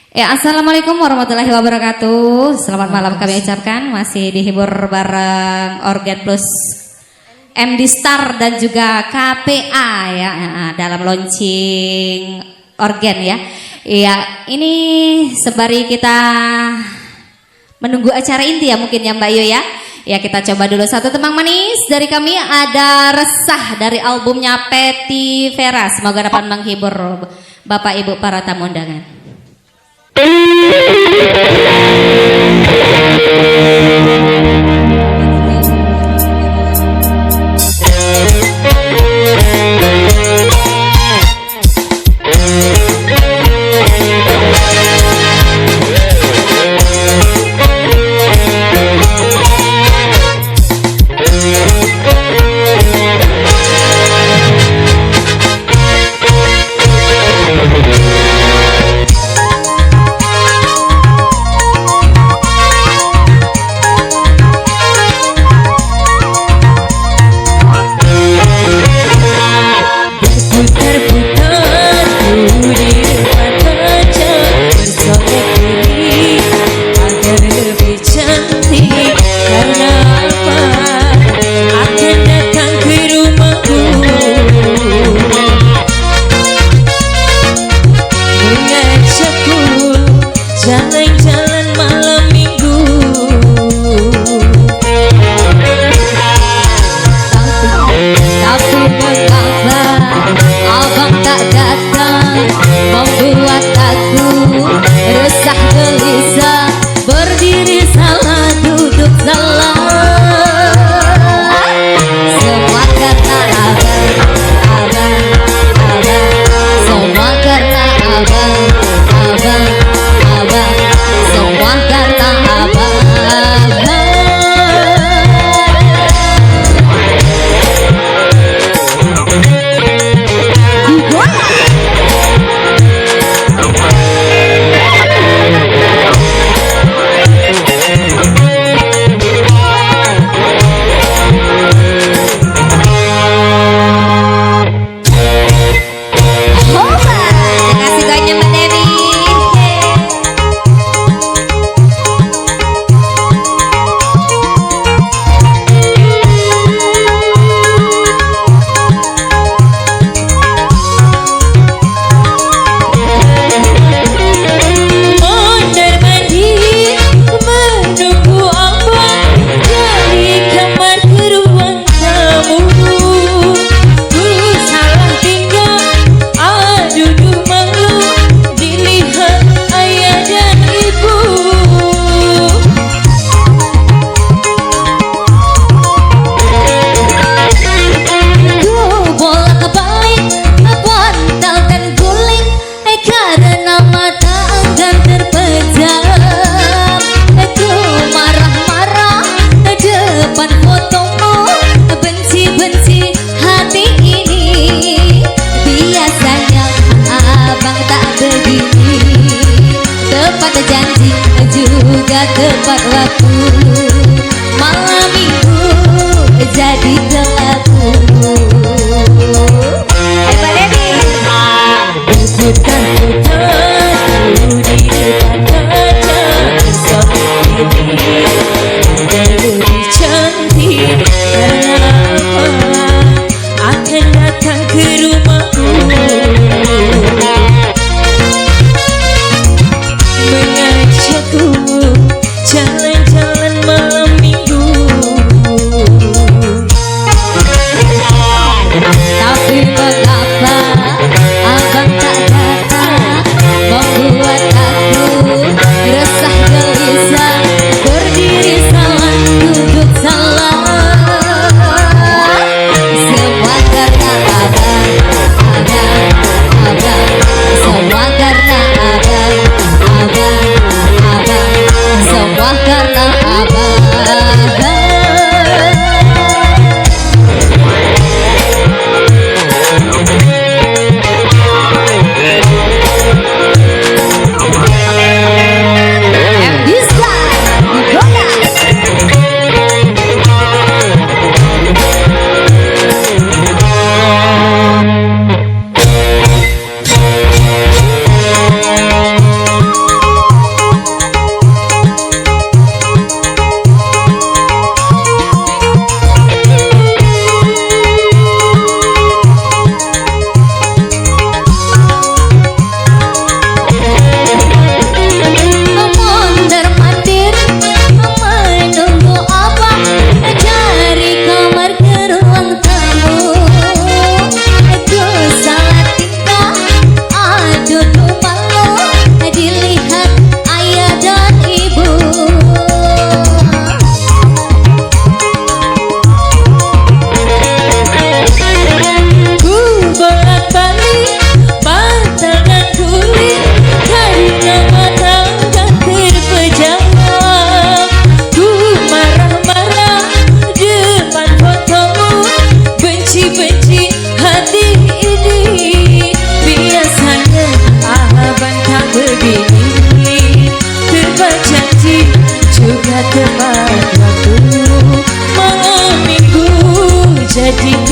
Ya, assalamualaikum warahmatullahi wabarakatuh. Selamat malam kami ucapkan. Masih dihibur bareng Organ Plus MD Star dan juga KPA ya dalam launching organ ya. Iya, ini sembari kita menunggu acara inti ya mungkin ya Mbak Yu ya. Ya kita coba dulu satu tembang manis dari kami, ada Resah dari albumnya Peti Vera. Semoga dapat menghibur Bapak Ibu para tamu undangan. Jalan-jalan malam minggu, tapi mengapa abang tak datang, membuat aku resah gelisah, berdiri salah, duduk salah. Semua karena abang, semua karena abang, semua karena abang. Janji juga tepat waktu, malam minggu jadi kelaku. Pak Dedi putar-putar di depan kaca, besok ini lebih cantik. Kenapa akan datang ke rumahku, jalan-jalan malam minggu, tapi mengapa abang tak datang, membuat aku tepat waktu malam minggu jadi